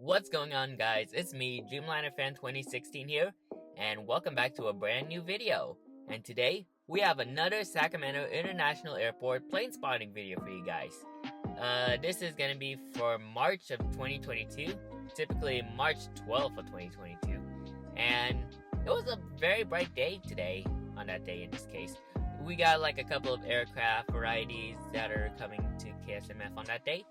What's going on, guys? It's me, Dreamliner Fan 2016 here, and welcome back to a brand new video. And today, we have another Sacramento International Airport plane spotting video for you guys. This is gonna be for March of 2022, typically March 12th of 2022. And it was a very bright day today, on that day in this case. We got like a couple of aircraft varieties that are coming to KSMF on that day.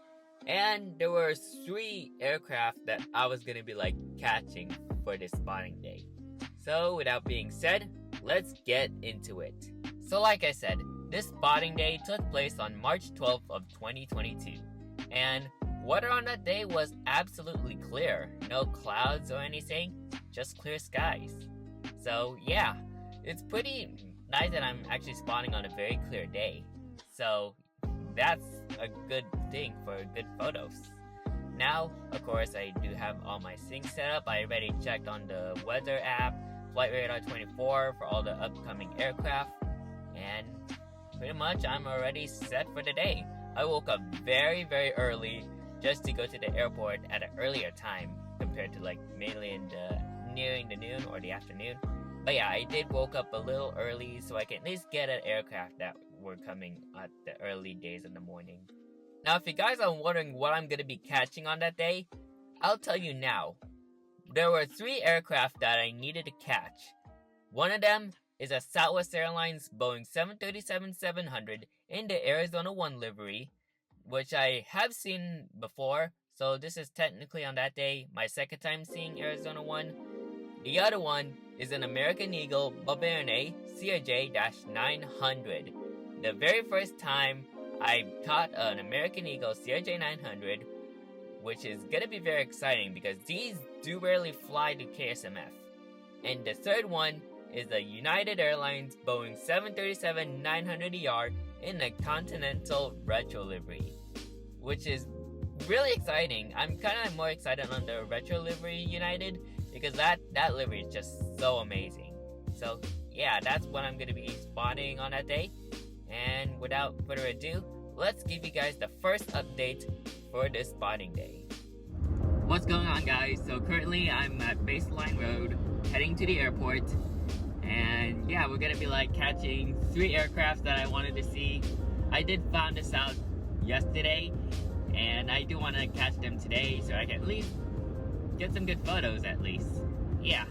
And there were 3 aircraft that I was gonna be like catching for this spotting day. So without being said, let's get into it. So like I said, this spotting day took place on March 12th of 2022. And weather on that day was absolutely clear. No clouds or anything, just clear skies. So yeah, it's pretty nice that I'm actually spotting on a very clear day. So that's a good thing for good photos. Now, of course, I do have all my syncs set up. I already checked on the weather app, Flight Radar 24 for all the upcoming aircraft, and pretty much I'm already set for the day. I woke up very early just to go to the airport at an earlier time compared to like mainly in nearing the noon or the afternoon. But yeah, I did woke up a little early so I can at least get an aircraft that were coming at the early days of the morning. Now, if you guys are wondering what I'm going to be catching on that day, I'll tell you now. There were 3 aircraft that I needed to catch. One of them is a Southwest Airlines Boeing 737-700 in the Arizona 1 livery, which I have seen before, so this is technically on that day my second time seeing Arizona 1. The other one is an American Eagle CRJ-900. The very first time I caught an American Eagle CRJ-900, which is gonna be very exciting because these do rarely fly to KSMF. And the third one is the United Airlines Boeing 737-900ER in the Continental retro livery, which is really exciting. I'm kind of more excited on the retro livery United because that livery is just so amazing. So yeah, that's what I'm gonna be spotting on that day. And without further ado, let's give you guys the first update for this spotting day. What's going on, guys? So currently I'm at Baseline Road heading to the airport, and yeah, we're gonna be like catching 3 aircraft that I wanted to see. I did find this out yesterday, and I do want to catch them today so I can at least get some good photos at least. Yeah,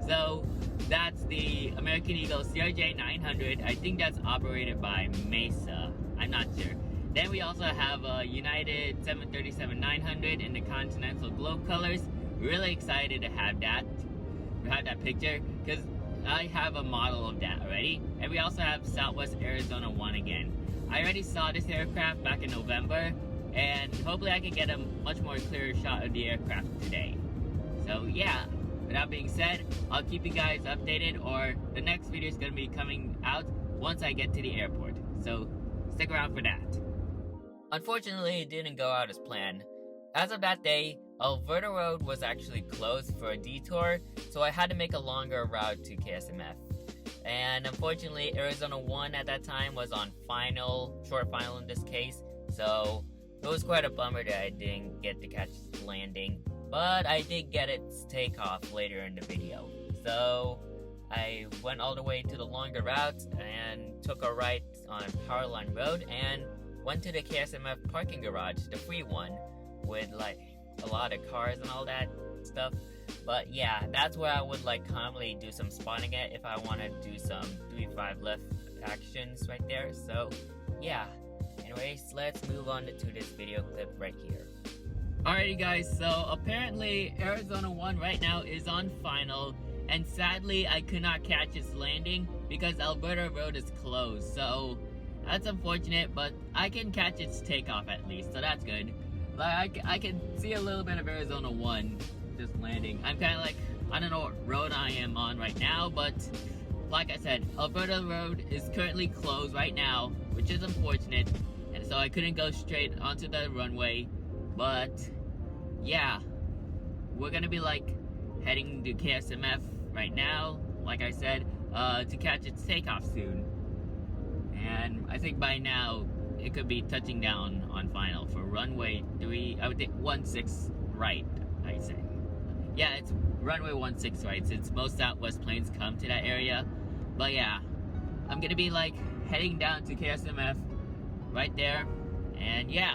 so that's the American Eagle CRJ-900. I think that's operated by Mesa. I'm not sure. Then we also have a United 737-900 in the Continental globe colors. Really excited to have that. We have that picture because I have a model of that already. And we also have Southwest Arizona 1 again. I already saw this aircraft back in November, and hopefully I can get a much more clearer shot of the aircraft today. So yeah. With that being said, I'll keep you guys updated, or the next video is going to be coming out once I get to the airport. So stick around for that. Unfortunately, it didn't go out as planned. As of that day, Alberta Road was actually closed for a detour, so I had to make a longer route to KSMF. And unfortunately, Arizona 1 at that time was on short final in this case, so it was quite a bummer that I didn't get to catch its landing. But I did get its takeoff later in the video. So I went all the way to the longer route and took a right on Powerline Road and went to the KSMF parking garage, the free one, with like a lot of cars and all that stuff. But yeah, that's where I would like commonly do some spotting at if I want to do some 3-5 left actions right there. So yeah, anyways, let's move on to this video clip right here. Alrighty guys, so apparently Arizona 1 right now is on final, and sadly I could not catch its landing because Alberta Road is closed, so that's unfortunate, but I can catch its takeoff at least, so that's good. Like I can see a little bit of Arizona 1 just landing. I'm kind of like, I don't know what road I am on right now, but like I said, Alberta Road is currently closed right now, which is unfortunate, and so I couldn't go straight onto the runway. But yeah, we're gonna be like heading to KSMF right now, like I said, to catch its takeoff soon. And I think by now it could be touching down on final for runway 16 right. I say. Yeah, it's runway 16, right? Since most Southwest planes come to that area. But yeah, I'm gonna be like heading down to KSMF right there. And yeah.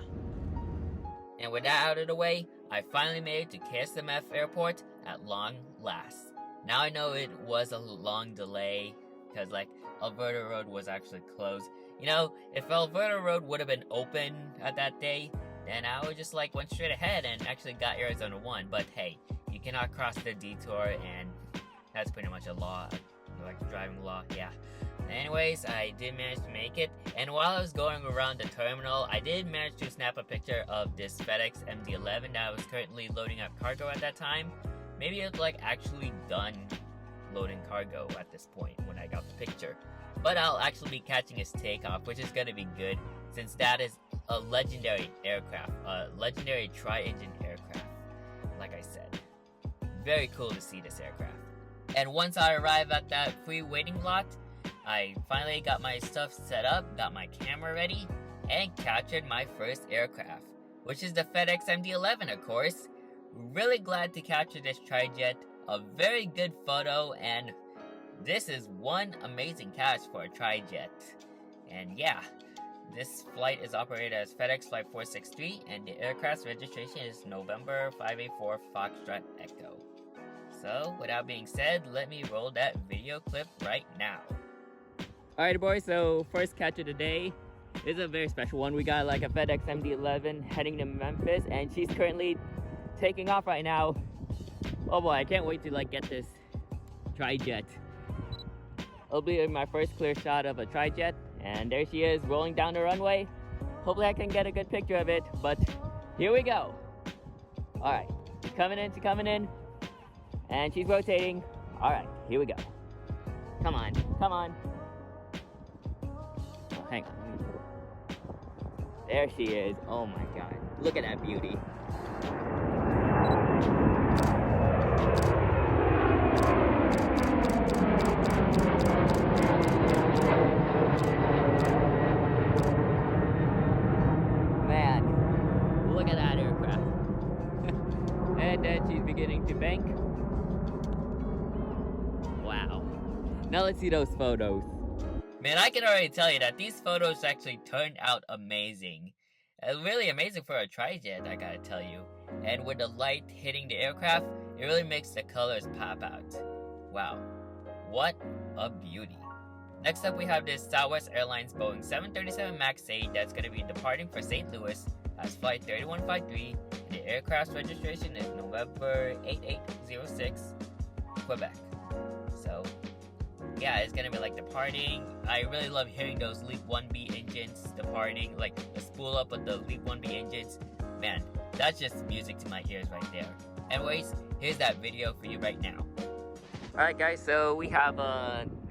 And with that out of the way, I finally made it to KSMF Airport at long last. Now I know it was a long delay because like Alberta Road was actually closed. You know, if Alberta Road would have been open at that day, then I would just like went straight ahead and actually got Arizona 1. But hey, you cannot cross the detour, and that's pretty much a law, like driving law, yeah. Anyways, I did manage to make it, and while I was going around the terminal, I did manage to snap a picture of this FedEx MD11 that was currently loading up cargo at that time. Maybe it's like actually done loading cargo at this point when I got the picture. But I'll actually be catching his takeoff, which is going to be good since that is a legendary aircraft, a legendary tri-engine aircraft, like I said. Very cool to see this aircraft. And once I arrive at that free waiting lot, I finally got my stuff set up, got my camera ready, and captured my first aircraft, which is the FedEx MD11, of course. Really glad to capture this tri-jet, a very good photo, and this is one amazing catch for a tri-jet. And yeah, this flight is operated as FedEx Flight 463, and the aircraft's registration is November 584 Foxtrot Echo. So, with that being said, let me roll that video clip right now. Alright boys, so first catch of the day. This is a very special one. We got like a FedEx MD11 heading to Memphis, and she's currently taking off right now. Oh boy, I can't wait to like get this tri-jet. It'll be my first clear shot of a tri-jet, and there she is rolling down the runway. Hopefully I can get a good picture of it, but here we go. Alright, she's coming in, and she's rotating. Alright, here we go. Come on, come on. Oh, hang on. There she is. Oh my god, look at that beauty. Man, look at that aircraft. And then she's beginning to bank. Wow. Now let's see those photos. Man, I can already tell you that these photos actually turned out amazing. Really amazing for a tri-jet, I gotta tell you. And with the light hitting the aircraft, it really makes the colors pop out. Wow, what a beauty. Next up we have this Southwest Airlines Boeing 737 MAX 8 that's going to be departing for St. Louis as Flight 3153. The aircraft's registration is November 8806, Quebec. So, yeah, it's going to be like departing. I really love hearing those LEAP 1B engines departing, like the spool up of the LEAP 1B engines. Man, that's just music to my ears right there. Anyways, here's that video for you right now. Alright guys, so we have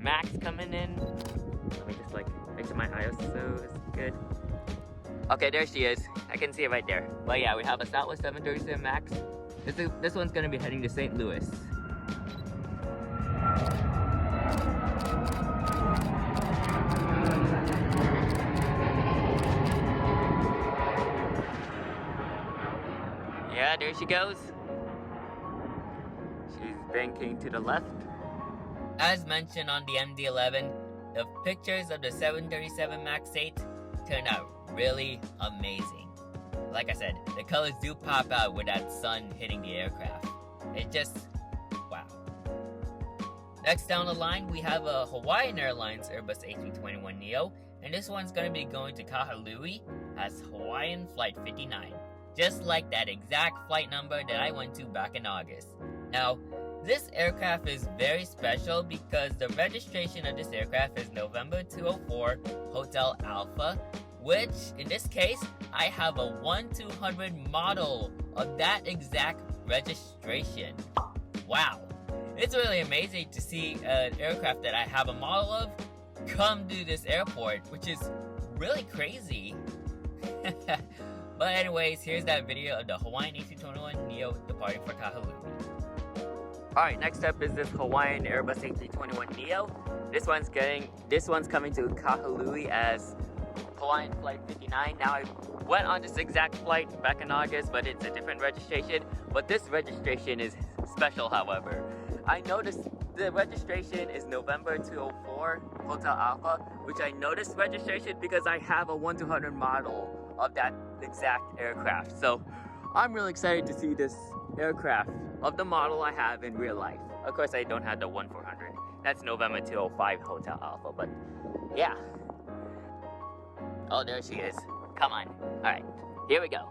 Max coming in. Let me just like make sure my ISO is good. Okay, there she is. I can see it right there. But yeah, we have a Southwest 737 Max. This one's gonna be heading to St. Louis. Yeah, there she goes. She's banking to the left. As mentioned on the MD11, the pictures of the 737 MAX 8 turned out really amazing. Like I said, the colors do pop out with that sun hitting the aircraft. It just, wow. Next down the line, we have a Hawaiian Airlines Airbus A321neo, and this one's going to be going to Kahului as Hawaiian Flight 59. Just like that exact flight number that I went to back in August. Now, this aircraft is very special because the registration of this aircraft is November 204 Hotel Alpha, which in this case, I have a 1/200 model of that exact registration. Wow. It's really amazing to see an aircraft that I have a model of come to this airport, which is really crazy. But anyways, here's that video of the Hawaiian A321neo departing for Kahului. Alright, next up is this Hawaiian Airbus A321neo. This one's coming to Kahului as Hawaiian Flight 59. Now I went on this exact flight back in August, but it's a different registration. But this registration is special, however. I noticed the registration is November 204 Hotel Alpha, which I noticed registration because I have a 1-200 model of that exact aircraft. So I'm really excited to see this aircraft of the model I have in real life. Of course, I don't have the 1-400. That's November 205 Hotel Alpha, but yeah. Oh, there she is. Come on. All right, here we go.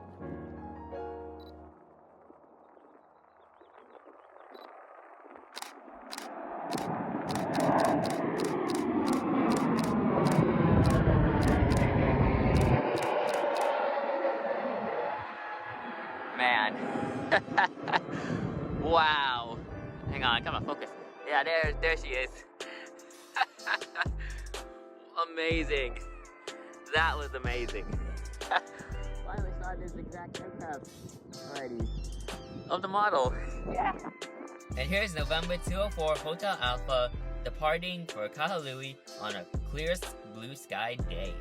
Man. Wow. Hang on, come on, focus. Yeah, there she is. Amazing. That was amazing. Finally saw this exact aircraft already of the model. Yeah. And here's November 204 Hotel Alpha departing for Kahului on a clear blue sky day.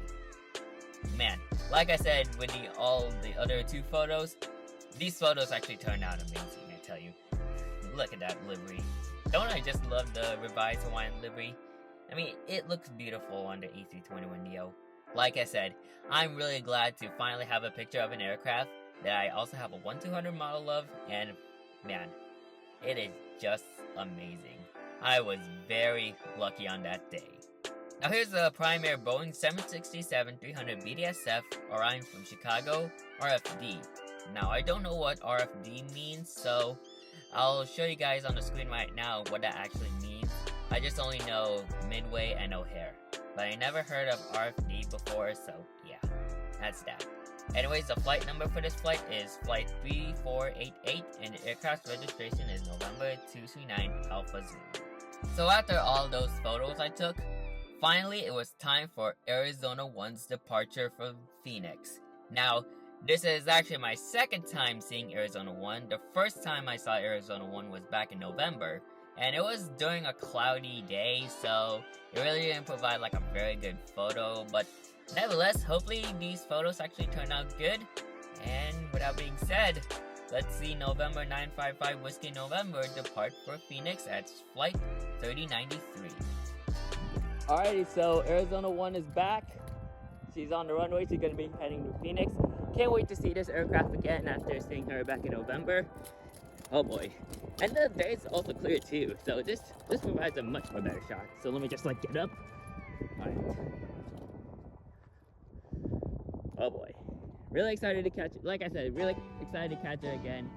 Man, like I said with all the other two photos, these photos actually turned out amazing, I tell you. Look at that livery. Don't I just love the revised Hawaiian livery? I mean, it looks beautiful on the A321neo. Like I said, I'm really glad to finally have a picture of an aircraft that I also have a 1-200 model of, and man, it is just amazing. I was very lucky on that day. Now here's the Prime Air Boeing 767-300 BDSF arriving from Chicago, RFD. Now I don't know what RFD means, so I'll show you guys on the screen right now what that actually means. I just only know Midway and O'Hare, but I never heard of RFD before, so yeah, that's that. Anyways, the flight number for this flight is Flight 3488, and the aircraft's registration is November 239 Alpha Zulu. So after all those photos I took, finally it was time for Arizona 1's departure from Phoenix. Now, this is actually my second time seeing Arizona 1. The first time I saw Arizona 1 was back in November, and it was during a cloudy day, so it really didn't provide like a very good photo, but nevertheless, hopefully these photos actually turn out good. And without being said, let's see November 955 Whiskey November depart for Phoenix at flight 3093. Alrighty, so Arizona 1 is back. She's on the runway. She's going to be heading to Phoenix. Can't wait to see this aircraft again after seeing her back in November. Oh boy. And the day is also clear too, so this provides a much more better shot. So let me just like get up. Alright. Oh boy. Really excited to catch it. Like I said, really excited to catch her again.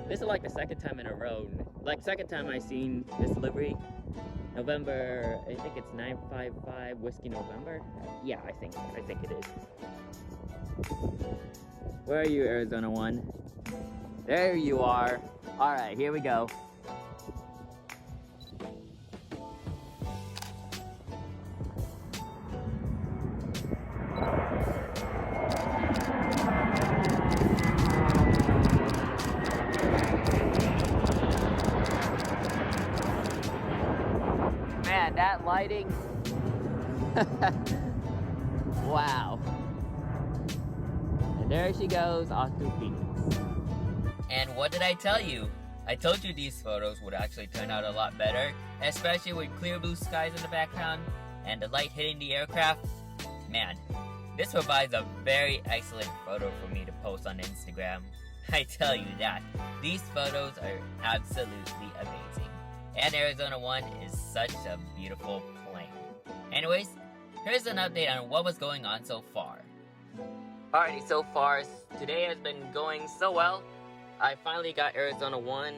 This is like the second time in a row. Like second time I seen this livery. November, I think it's 955 Whiskey November. Yeah, I think it is. Where are you, Arizona 1? There you are. Alright, here we go. Man, that lighting. Wow. And there she goes off to Phoenix. And what did I tell you? I told you these photos would actually turn out a lot better, especially with clear blue skies in the background and the light hitting the aircraft. Man, this provides a very excellent photo for me to post on Instagram. I tell you that. These photos are absolutely amazing. And Arizona 1 is such a beautiful plane. Anyways, here's an update on what was going on so far. Alrighty, so far, today has been going so well. I finally got Arizona 1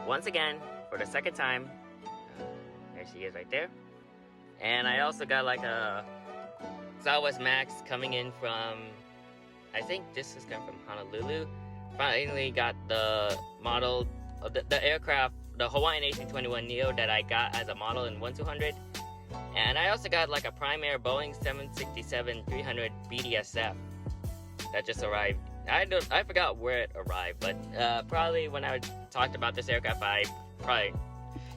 once again for the second time. There she is right there. And I also got like a Southwest Max coming in from, I think this is coming from Honolulu. Finally got the model, the aircraft, the Hawaiian A321neo that I got as a model in 1-200. And I also got like a Prime Air Boeing 767-300 BDSF that just arrived. I forgot where it arrived, but probably when I talked about this aircraft,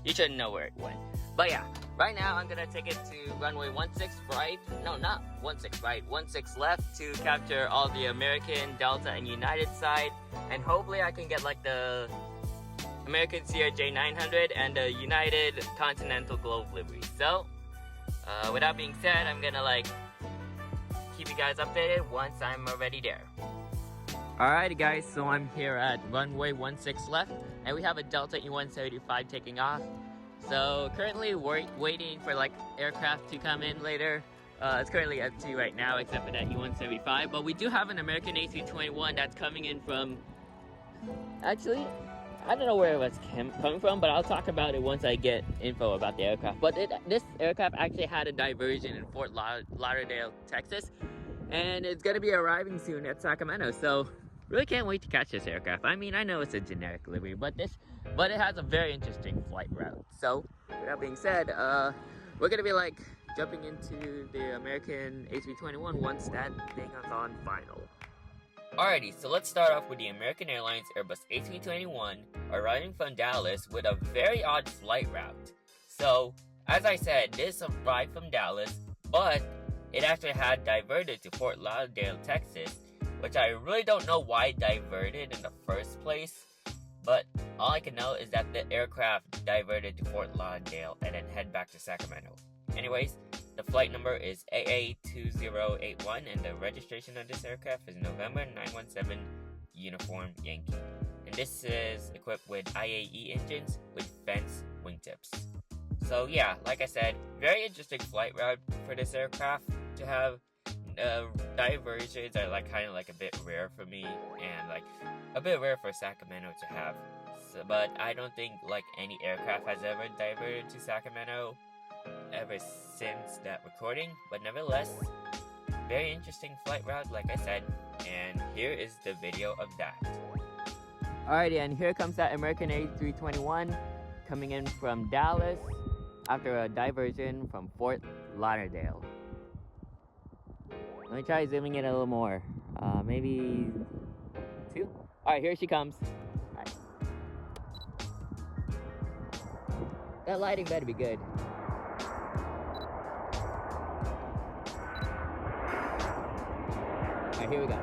you should know where it went. But yeah, right now I'm gonna take it to runway 16 right. No, not 16 right, 16 left to capture all the American, Delta, and United side. And hopefully I can get like the American CRJ-900 and the United Continental Globe livery. So, with that being said, I'm gonna like keep you guys updated once I'm already there. Alrighty guys, so I'm here at runway 16 left, and we have a Delta E175 taking off. So currently waiting for like aircraft to come in later. It's currently empty right now except for that E175, but we do have an American A321 that's coming in from, actually, I don't know where it was coming from, but I'll talk about it once I get info about the aircraft. But this aircraft actually had a diversion in Fort Lauderdale, Texas, and it's going to be arriving soon at Sacramento, so really can't wait to catch this aircraft. I mean, I know it's a generic livery, but it has a very interesting flight route. So, with that being said, we're going to be like jumping into the American A321 once that thing is on final. Alrighty, so let's start off with the American Airlines Airbus A321 arriving from Dallas with a very odd flight route. So, as I said, this arrived from Dallas, but it actually had diverted to Fort Lauderdale, Texas, which I really don't know why it diverted in the first place, but all I can know is that the aircraft diverted to Fort Lauderdale and then head back to Sacramento. Anyways, the flight number is AA2081 and the registration of this aircraft is November 917 Uniform Yankee. And this is equipped with IAE engines with fence wingtips. So yeah, like I said, very interesting flight route for this aircraft to have. Diversions are like kind of like a bit rare for me and like a bit rare for Sacramento to have. So, but I don't think like any aircraft has ever diverted to Sacramento ever since that recording, but nevertheless, very interesting flight route like I said, and here is the video of that. Alrighty, and here comes that American A321 coming in from Dallas after a diversion from Fort Lauderdale. Let me try zooming in a little more. Maybe 2? Alright, here she comes. Alright. That lighting better be good. Alright, here we go.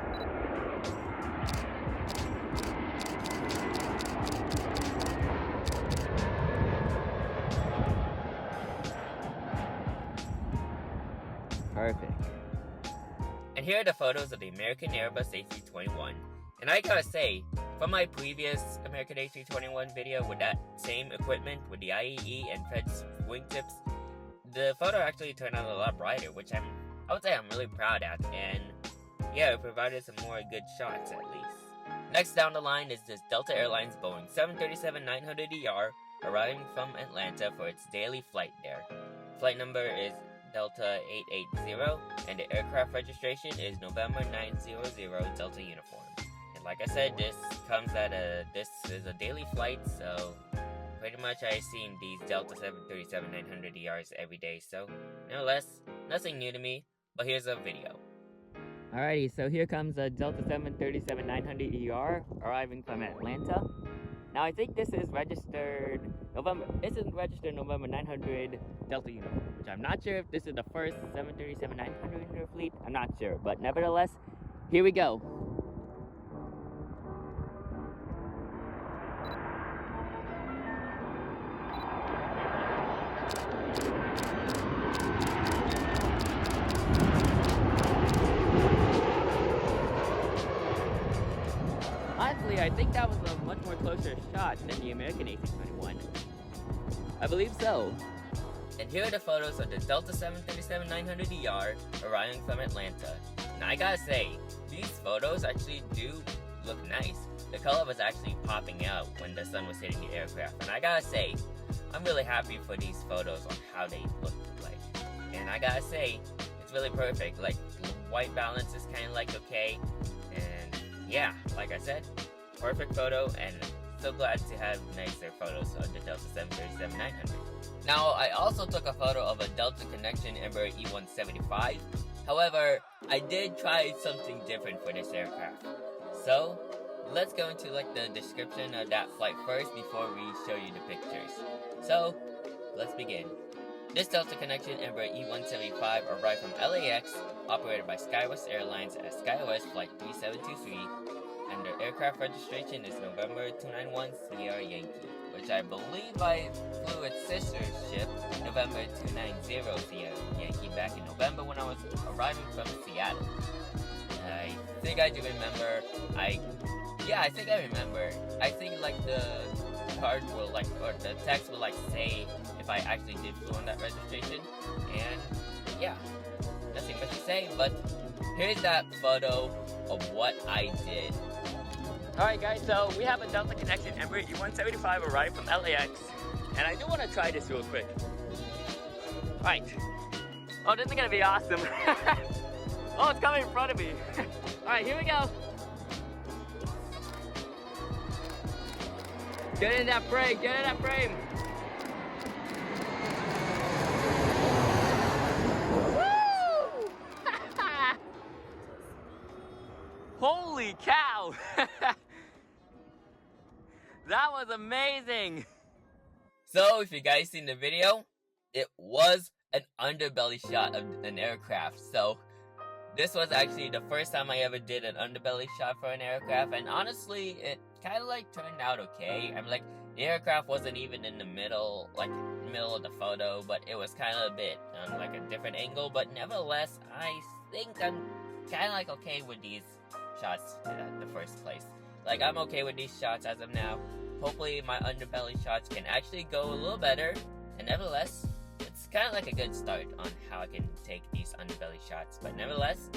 Perfect. And here are the photos of the American Airbus A321. And I gotta say, from my previous American A321 video with that same equipment with the IAE and FedEx wingtips, the photo actually turned out a lot brighter, which I would say I'm really proud at. And yeah, it provided some more good shots at least. Next down the line is this Delta Airlines Boeing 737-900ER arriving from Atlanta for its daily flight there. Flight number is Delta 880, and the aircraft registration is November 900 Delta Uniform. And like I said, this is a daily flight, so pretty much I've seen these Delta 737-900ERs every day, so nevertheless, nothing new to me, but here's a video. Alrighty, so here comes a Delta 737-900ER arriving from Atlanta. Now I think this is registered November 900 Delta Uniform, which I'm not sure if this is the first 737-900 fleet. I'm not sure, but nevertheless, here we go. Honestly, I think that was a much more closer shot than the American A321. I believe so. And here are the photos of the Delta 737-900ER arriving from Atlanta. And I gotta say, these photos actually do look nice. The color was actually popping out when the sun was hitting the aircraft. And I gotta say, I'm really happy for these photos on how they look like. And I gotta say, it's really perfect. Like, the white balance is kind of like okay. And yeah, like I said, perfect photo, and so glad to have nicer photos of the Delta 737-900. Now, I also took a photo of a Delta Connection Embraer E175. However, I did try something different for this aircraft. So, let's go into like the description of that flight first before we show you the pictures. So, let's begin. This Delta connection Embraer E175 arrived from LAX, operated by SkyWest Airlines at SkyWest Flight 3723, and their aircraft registration is November 291 Sierra Yankee, which I believe I flew its sister ship, November 290 Sierra Yankee, back in November when I was arriving from Seattle. I think I do remember. I think I remember. I think like the card will like, or the text will like say if I actually did flew on that registration, and yeah, nothing much to say, but here's that photo of what I did. Alright guys, so we have a Delta connection Embraer E175 arrived from LAX, and I do want to try this real quick. Right. Oh, this is gonna be awesome. Oh, it's coming in front of me. Alright, here we go. Get in that frame, get in that frame. Woo! Holy cow! That was amazing! So, if you guys seen the video, it was an underbelly shot of an aircraft. So, this was actually the first time I ever did an underbelly shot for an aircraft, and honestly, it kind of like turned out okay. I'm like, the aircraft wasn't even in the middle, like middle of the photo, but it was kind of a bit on like a different angle. But nevertheless, I think I'm kind of like okay with these shots in the first place. Like, I'm okay with these shots as of now. Hopefully my underbelly shots can actually go a little better, and nevertheless, it's kind of like a good start on how I can take these underbelly shots. But nevertheless,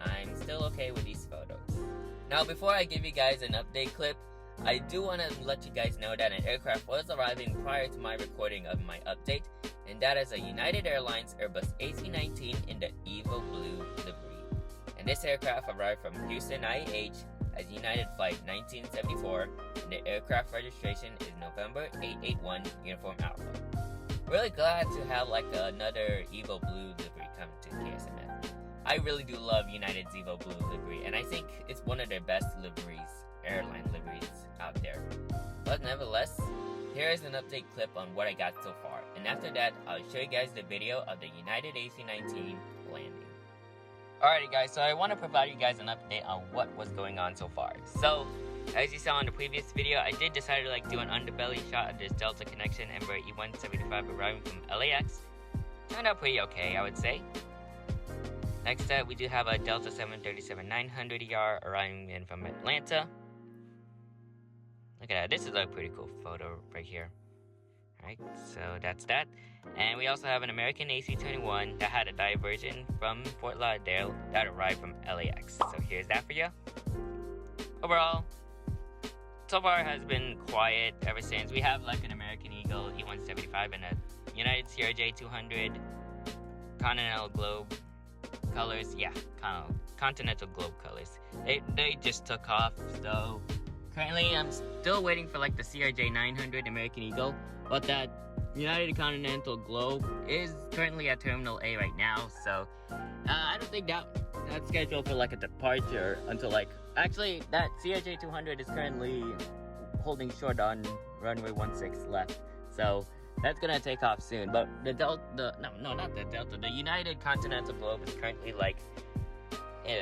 I'm still okay with these photos. Now, before I give you guys an update clip, I do want to let you guys know that an aircraft was arriving prior to my recording of my update, and that is a United Airlines Airbus AC-19 in the Eagle Blue livery. And this aircraft arrived from Houston, IAH as United Flight 1974, and the aircraft registration is November 881 Uniform Alpha. Really glad to have like another Eagle Blue livery come to KSMF. I really do love United's Eagle Blue livery, and I think it's one of their best liveries, airline liveries out there. But nevertheless, here is an update clip on what I got so far, and after that, I'll show you guys the video of the United AC-19 landing. Alrighty guys, so I want to provide you guys an update on what was going on so far. So, as you saw in the previous video, I did decide to like do an underbelly shot of this Delta connection Embraer E175 arriving from LAX. Turned out pretty okay, I would say. Next up, we do have a Delta 737-900ER arriving in from Atlanta. Look at that, this is a pretty cool photo right here. Alright, so that's that. And we also have an American AC-21 that had a diversion from Fort Lauderdale that arrived from LAX. So here's that for you. Overall, so far it has been quiet ever since. We have like an American Eagle E175 and a United CRJ-900 Continental Globe colors. Yeah, Continental Globe colors. They just took off, so currently I'm still waiting for like the CRJ-900 American Eagle, but that United Continental Globe is currently at Terminal A right now, so I don't think that's scheduled for like a departure until like, actually that CRJ-900 is currently holding short on runway 16 left, so that's gonna take off soon. But the the United Continental Globe is currently like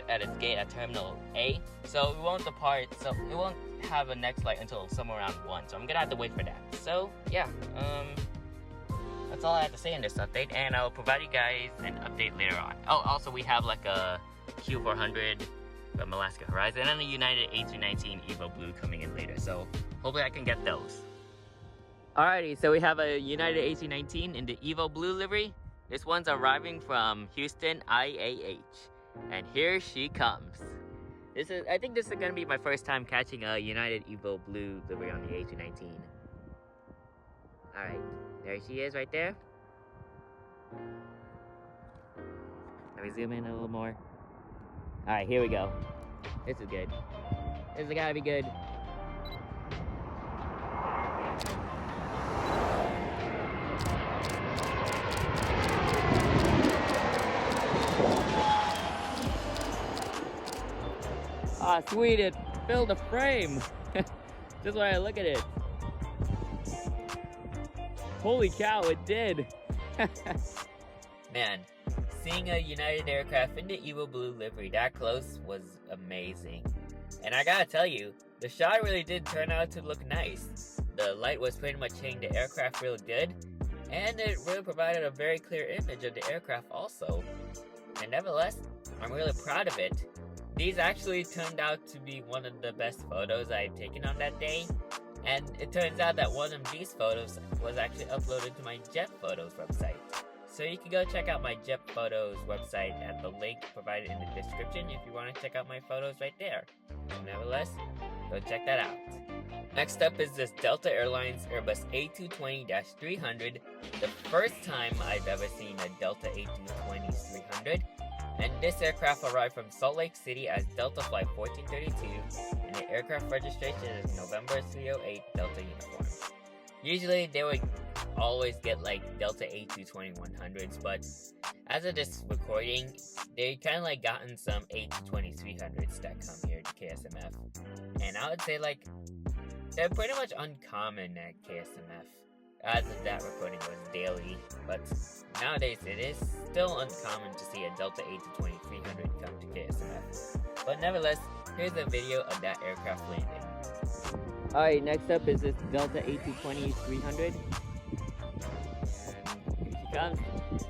at its gate at Terminal A, so it won't depart, so it won't have a next flight until somewhere around 1, so I'm gonna have to wait for that. So yeah, that's all I have to say in this update, and I'll provide you guys an update later on. Oh, also we have like a Q400 from Alaska Horizon and a United A319 Evo Blue coming in later, so hopefully I can get those. Alrighty, so we have a United AC-19 in the Evo Blue livery. This one's arriving from Houston, IAH. And here she comes. I think this is gonna be my first time catching a United Evo Blue livery on the A319. Alright, there she is right there. Let me zoom in a little more. Alright, here we go. This is good. This has gotta be good. Ah, sweet, it filled the frame. Just when I look at it. Holy cow, it did. Man, seeing a United aircraft in the Eagle blue livery that close was amazing. And I gotta tell you, the shot really did turn out to look nice. The light was pretty much hitting the aircraft real good, and it really provided a very clear image of the aircraft also. And nevertheless, I'm really proud of it. These actually turned out to be one of the best photos I had taken on that day, and it turns out that one of these photos was actually uploaded to my Jet Photos website. So you can go check out my Jet Photos website at the link provided in the description if you want to check out my photos right there. So nevertheless, go check that out. Next up is this Delta Airlines Airbus A220-300, the first time I've ever seen a Delta A220-300, and this aircraft arrived from Salt Lake City as Delta Flight 1432, and the aircraft registration is November 308 Delta uniform. Usually they would always get like Delta A220-100s, but as of this recording, they kind of like gotten some A220-300s that come here to KSMF, and I would say like they're pretty much uncommon at KSMF. As of that recording was daily, but nowadays it is still uncommon to see a Delta A220-300 come to KSMF. But nevertheless, here's a video of that aircraft landing. Alright, next up is this Delta A220-300. And here she comes.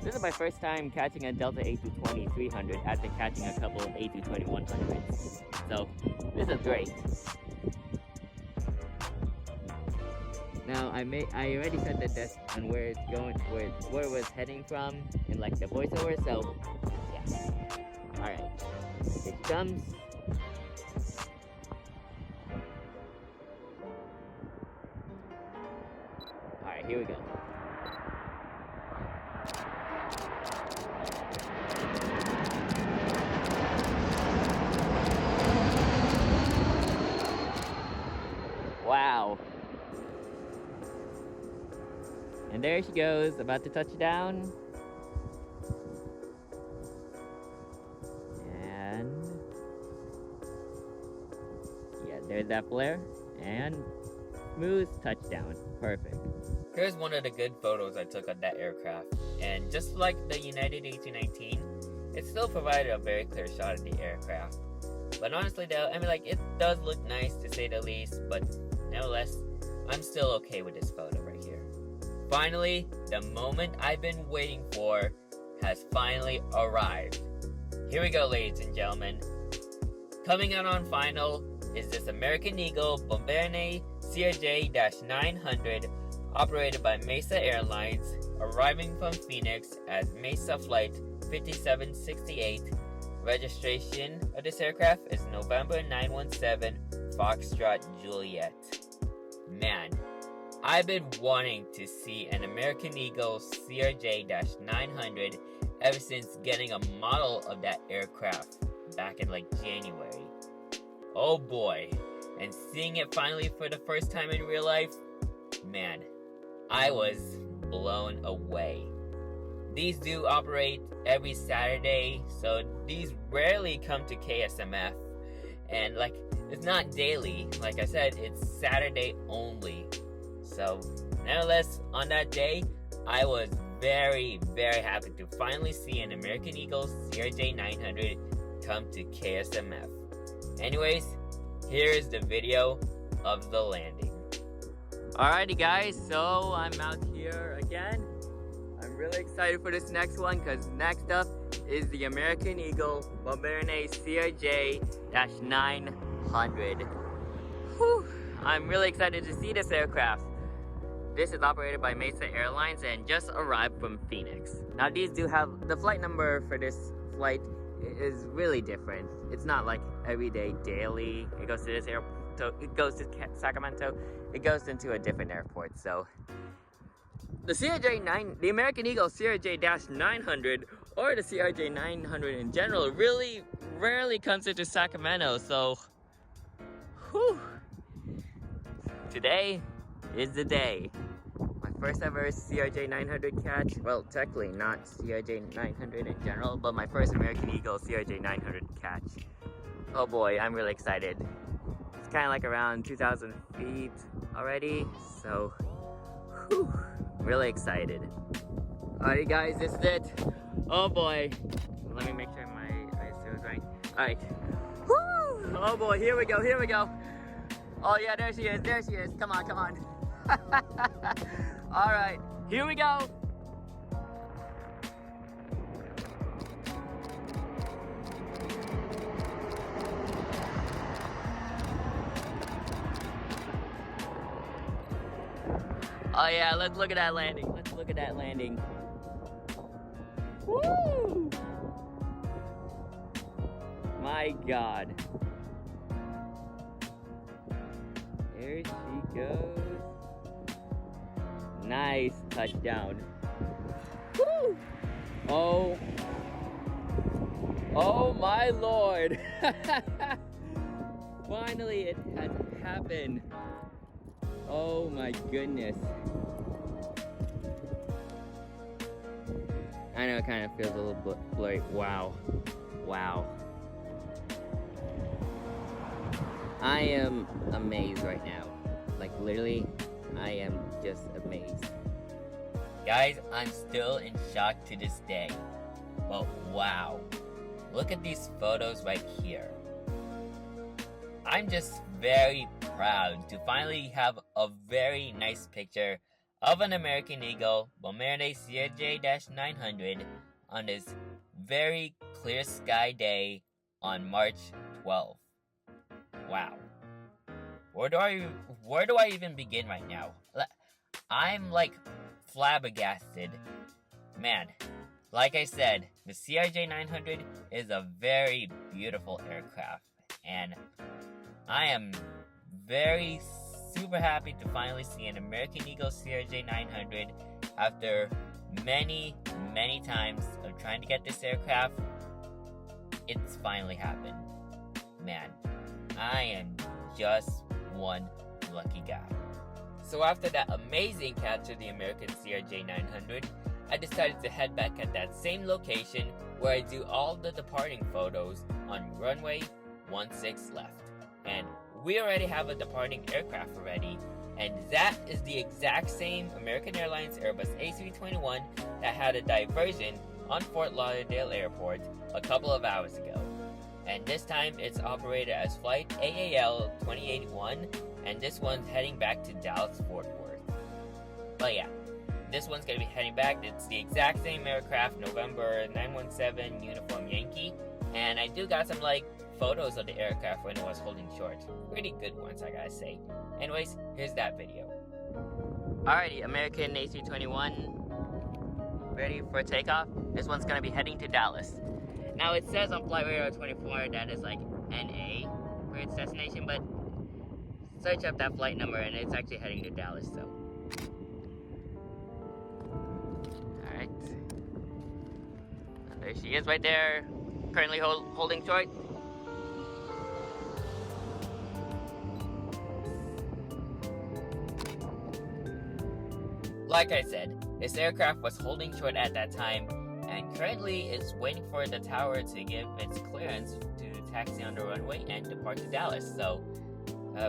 This is my first time catching a Delta A220-300 after catching a couple of A220-100s. So, this is great. Now, I already said the desk on where it's going, where it was heading from in like the voiceover, so yeah. Alright, here it comes. Alright, here we go. Wow. And there she goes, about to touch down. And yeah, there's that flare. And smooth touchdown. Perfect. Here's one of the good photos I took of that aircraft. And just like the United A219, it still provided a very clear shot of the aircraft. But honestly though, I mean like it does look nice to say the least, but nevertheless, I'm still okay with this photo right here. Finally, the moment I've been waiting for has finally arrived. Here we go, ladies and gentlemen. Coming out on final is this American Eagle Bombardier CRJ-900 operated by Mesa Airlines, arriving from Phoenix as Mesa Flight 5768. Registration of this aircraft is November 917 Foxtrot Juliet. Man, I've been wanting to see an American Eagle CRJ-900 ever since getting a model of that aircraft back in like January. Oh boy, and seeing it finally for the first time in real life, man, I was blown away. These do operate every Saturday, so these rarely come to KSMF, and like, it's not daily, like I said, it's Saturday only. So, nevertheless, on that day, I was very, very happy to finally see an American Eagle CRJ-900 come to KSMF. Anyways, here's the video of the landing. Alrighty guys, so I'm out here again. I'm really excited for this next one because next up is the American Eagle Bombardier CRJ-900. Whew, I'm really excited to see this aircraft. This is operated by Mesa Airlines and just arrived from Phoenix. Now these do have, the flight number for this flight is really different. It's not like everyday daily. It goes to this airport, it goes to Sacramento, it goes into a different airport. So the American Eagle CRJ-900 or the CRJ-900 in general really rarely comes into Sacramento. So whew, today is the day. My first ever CRJ-900 catch. Well, technically not CRJ-900 in general, but my first American Eagle CRJ-900 catch. Oh boy, I'm really excited. It's kind of like around 2,000 feet already, so whew, really excited. Alright guys, this is it. Oh boy. Let me make sure my eyes is right. Alright. Woo! Oh boy, here we go, here we go. Oh yeah, there she is, there she is. Come on, come on. Alright, here we go. Oh yeah, let's look at that landing. Let's look at that landing. Woo! My God. There she goes. Nice touchdown. Woo! Oh. Oh my Lord. Finally it has happened. Oh my goodness. I know it kind of feels a little blurry. Wow. Wow. I am amazed right now. Like literally, I am just amazed. Guys, I'm still in shock to this day. But wow. Look at these photos right here. I'm just very proud to finally have a very nice picture of an American Eagle Bombardier CRJ-900 on this very clear sky day on March 12th. Wow. Where do I even begin right now? I'm like flabbergasted. Man, like I said, the CRJ-900 is a very beautiful aircraft, and I am very super happy to finally see an American Eagle CRJ-900 after many times of trying to get this aircraft. It's finally happened. Man, I am just one lucky guy. So after that amazing catch of the American CRJ-900, I decided to head back at that same location where I do all the departing photos on runway 16 left. And we already have a departing aircraft already, and that is the exact same American Airlines Airbus A321 that had a diversion on Fort Lauderdale Airport a couple of hours ago. And this time it's operated as flight AAL 2081, and this one's heading back to Dallas Fort Worth. But yeah, this one's gonna be heading back. It's the exact same aircraft, November 917 Uniform Yankee, and I do got some like photos of the aircraft when it was holding short. Pretty good ones, I gotta say. Anyways, here's that video. Alrighty, American A321 ready for takeoff. This one's gonna be heading to Dallas. Now it says on Flight Radar 24 that is like NA for its destination, but search up that flight number and it's actually heading to Dallas, so. Alright. There she is right there, currently holding short. Like I said, this aircraft was holding short at that time, and currently it's waiting for the tower to give its clearance to taxi on the runway and depart to Dallas, so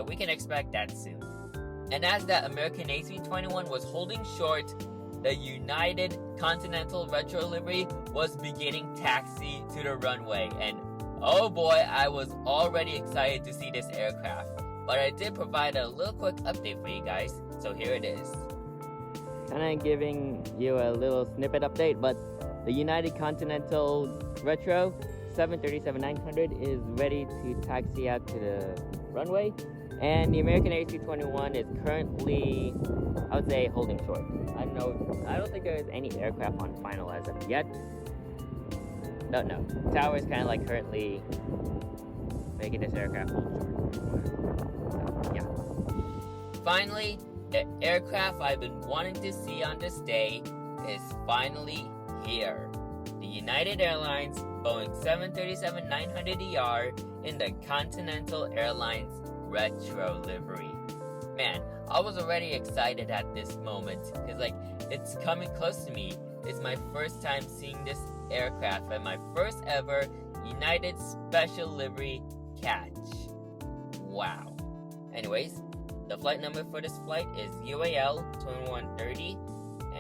we can expect that soon. And as that American A321 was holding short, the United Continental retro livery was beginning taxi to the runway, and oh boy, I was already excited to see this aircraft. But I did provide a little quick update for you guys, so here it is. Kind of giving you a little snippet update, but the United Continental Retro 737-900 is ready to taxi out to the runway, and the American A321 is currently, I would say, holding short. I don't think there is any aircraft on final as of yet. No, tower is kind of like currently making this aircraft hold short. So, yeah. Finally, the aircraft I've been wanting to see on this day is finally here. The United Airlines Boeing 737-900ER in the Continental Airlines retro livery. Man, I was already excited at this moment because like it's coming close to me. It's my first time seeing this aircraft and my first ever United special livery catch. Wow. Anyways, the flight number for this flight is UAL 2130,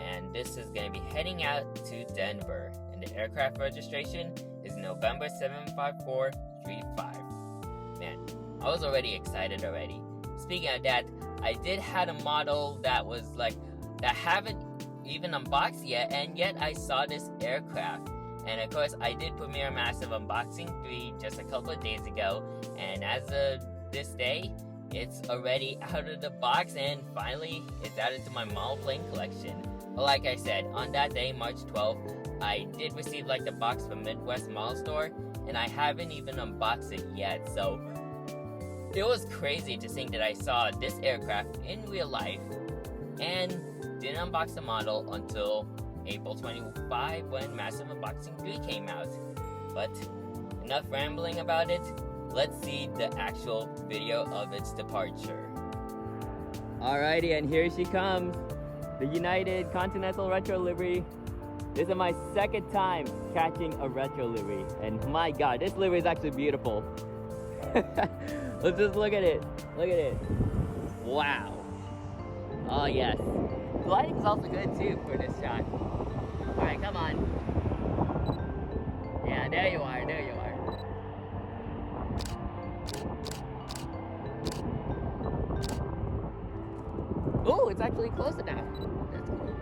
and this is going to be heading out to Denver, and the aircraft registration is November 75435. Man, I was already excited already. Speaking of that, I did have a model that was like, that I haven't even unboxed yet, and yet I saw this aircraft. And of course, I did premiere Massive Unboxing 3 just a couple of days ago, and as of this day, it's already out of the box, and finally, it's added to my model plane collection. But like I said, on that day, March 12th, I did receive like the box from Midwest Model Store, and I haven't even unboxed it yet, so it was crazy to think that I saw this aircraft in real life, and didn't unbox the model until April 25 when Massive Unboxing 3 came out. But enough rambling about it, let's see the actual video of its departure. Alrighty, and here she comes, the United Continental Retro livery. This is my second time catching a retro livery, and my god, this livery is actually beautiful. Let's just look at it. Look at it. Wow. Oh yes. The lighting is also good too for this shot. Alright, come on. Yeah, there you are, there you are. Oh, it's actually close enough. That's cool.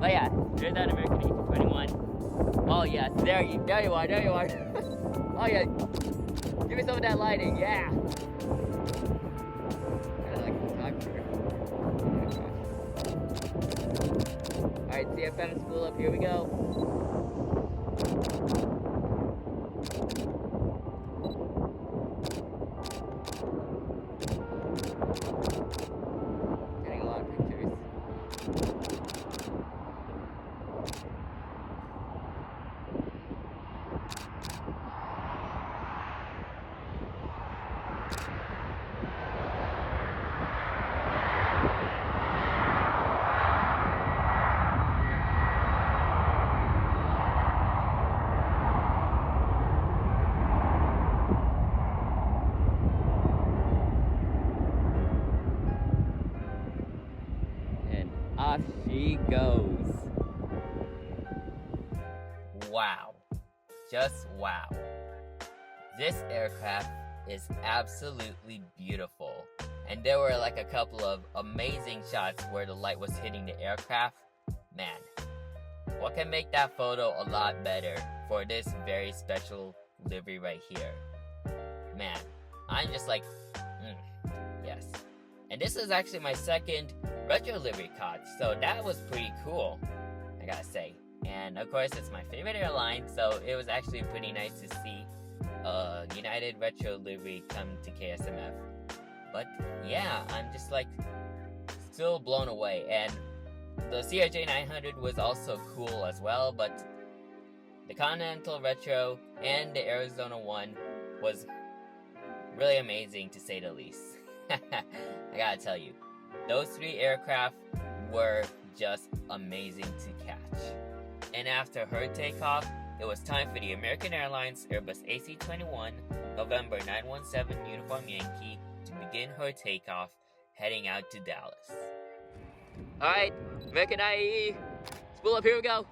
Oh yeah, there's that American A221. Oh yes, there you are, there you are. Oh yeah, give me some of that lighting, yeah. Alright, CFM spool up, here we go. Getting a lot of pictures. Off she goes. Wow. Just wow. This aircraft is absolutely beautiful. And there were like a couple of amazing shots where the light was hitting the aircraft. Man, what can make that photo a lot better for this very special livery right here? Man, I'm just like, yes. And this is actually my second retro livery caught, so that was pretty cool, I gotta say. And of course, it's my favorite airline, so it was actually pretty nice to see United retro livery come to KSMF. But yeah, I'm just like still blown away. And the CRJ-900 was also cool as well, but the Continental retro and the Arizona one was really amazing to say the least. I gotta tell you, those three aircraft were just amazing to catch. And after her takeoff, it was time for the American Airlines Airbus AC-21 November 917 Uniform Yankee to begin her takeoff, heading out to Dallas. Alright, American IAE, spool up, here we go.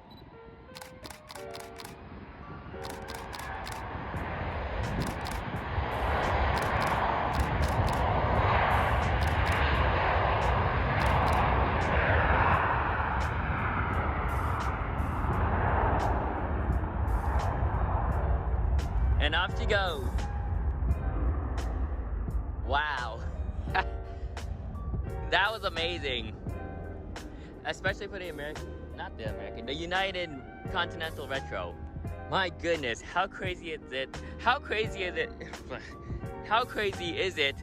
And off she goes. Wow. That was amazing. Especially for the the United Continental Retro. My goodness, how crazy is it? How crazy is it? How crazy is it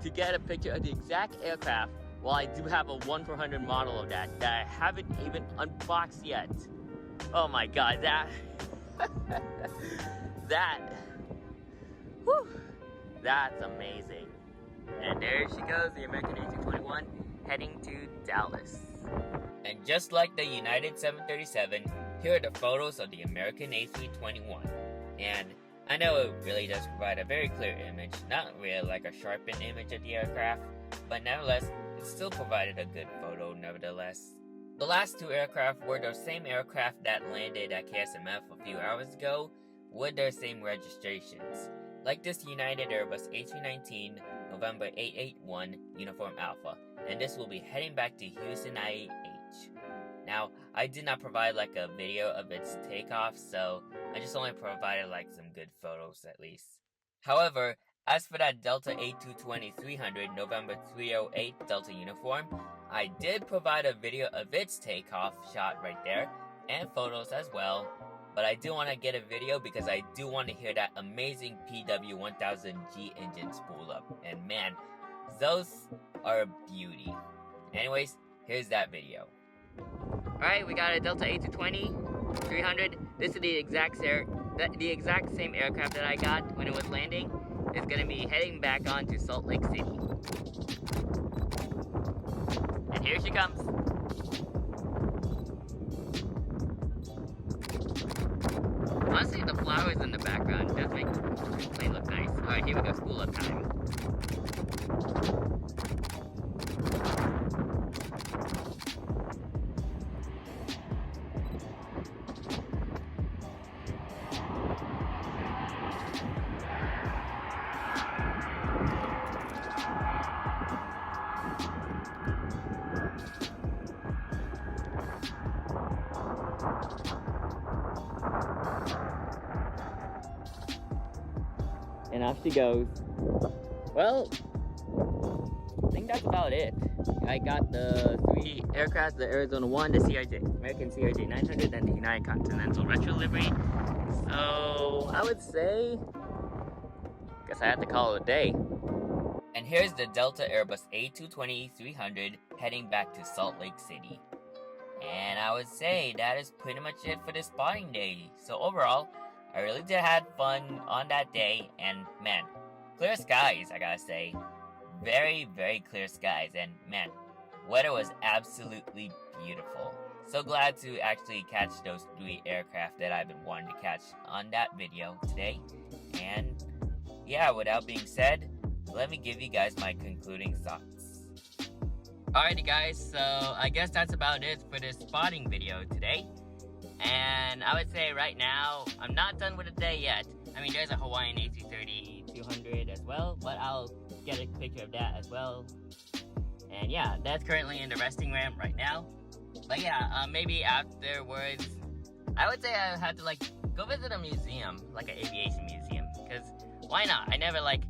to get a picture of the exact aircraft while I do have a 1/400 model of that I haven't even unboxed yet? Oh my god, that's amazing. And there she goes, the American A221 heading to Dallas. And just like the United 737, here are the photos of the American A321. And I know it really does provide a very clear image, not really like a sharpened image of the aircraft, but nevertheless, it still provided a good photo nevertheless. The last two aircraft were the same aircraft that landed at KSMF a few hours ago with their same registrations, like this United Airbus A319 November 881 Uniform Alpha, and this will be heading back to Houston IAH. Now, I did not provide like a video of its takeoff, so I just only provided like some good photos at least. However, as for that Delta A220-300 November 308 Delta uniform, I did provide a video of its takeoff shot right there, and photos as well, but I do want to get a video because I do want to hear that amazing PW1000G engine spool up, and man, those are a beauty. Anyways, here's that video. Alright, we got a Delta A220-300. This is the exact same aircraft that I got when it was landing. It's going to be heading back on to Salt Lake City. And here she comes. Honestly, the flowers in the background does make the plane look nice. Alright, here we go, spool up time. And off she goes. Well, I think that's about it. I got the three aircraft, the Arizona 1, the American CRJ-900, and the United Continental retro livery. So, I would say, guess I have to call it a day. And here's the Delta Airbus A220-300 heading back to Salt Lake City. And I would say that is pretty much it for this spotting day. So overall, I really did have fun on that day, and man, clear skies, I gotta say. Very, very clear skies, and man, weather was absolutely beautiful. So glad to actually catch those three aircraft that I've been wanting to catch on that video today. And yeah, without being said, let me give you guys my concluding thoughts. Alrighty guys, so I guess that's about it for this spotting video today. And I would say right now, I'm not done with the day yet. I mean, there's a Hawaiian A330-200 as well, but I'll get a picture of that as well. And yeah, that's currently in the resting ramp right now. But yeah, maybe afterwards, I would say I had to like go visit a museum, like an aviation museum, because why not? I never like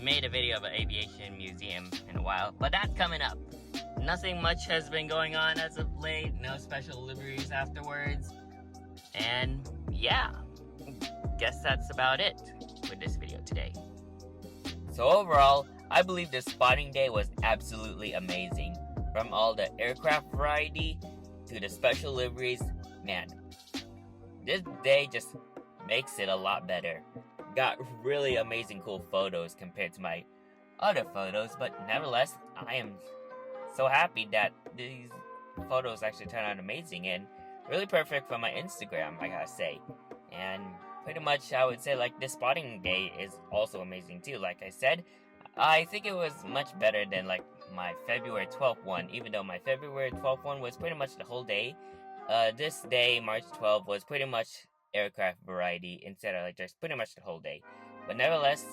made a video of an aviation museum in a while, but that's coming up. Nothing much has been going on as of late, no special liveries afterwards, and yeah, guess that's about it with this video today. So overall, I believe this spotting day was absolutely amazing. From all the aircraft variety to the special liveries, man, this day just makes it a lot better. Got really amazing cool photos compared to my other photos, but nevertheless, I am so happy that these photos actually turn out amazing and really perfect for my Instagram, I gotta say. And pretty much I would say like this spotting day is also amazing too. Like I said, I think it was much better than like my February 12th one, even though my February 12th one was pretty much the whole day. This day, March 12th, was pretty much aircraft variety instead of like just pretty much the whole day. But nevertheless,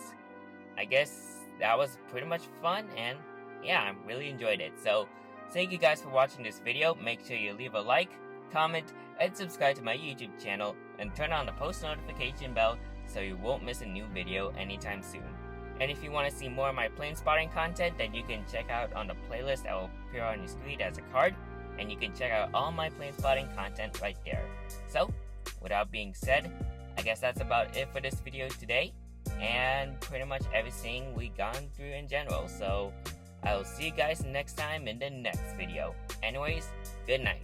I guess that was pretty much fun, and yeah, I really enjoyed it. So thank you guys for watching this video. Make sure you leave a like, comment, and subscribe to my YouTube channel, and turn on the post notification bell so you won't miss a new video anytime soon. And if you want to see more of my plane spotting content, then you can check out on the playlist that will appear on your screen as a card, and you can check out all my plane spotting content right there. So without being said, I guess that's about it for this video today, and pretty much everything we gone through in general. So I will see you guys next time in the next video. Anyways, good night.